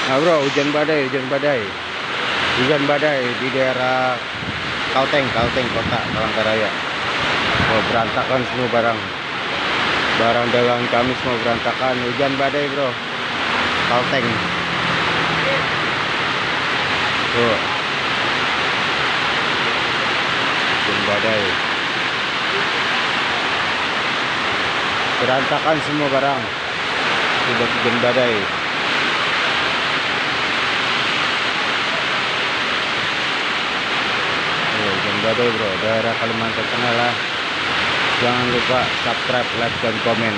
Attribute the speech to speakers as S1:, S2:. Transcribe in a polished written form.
S1: Nah bro, hujan badai, hujan badai di daerah Kalteng kota Palangkaraya. Oh, berantakan semua barang dagangan kami semua berantakan. Hujan badai bro, Kalteng. Tuh, hujan badai, berantakan semua barang. Sudah hujan badai. Hujan badai bro, daerah Kalimantan Tengah lah. Jangan lupa subscribe, like, dan komen.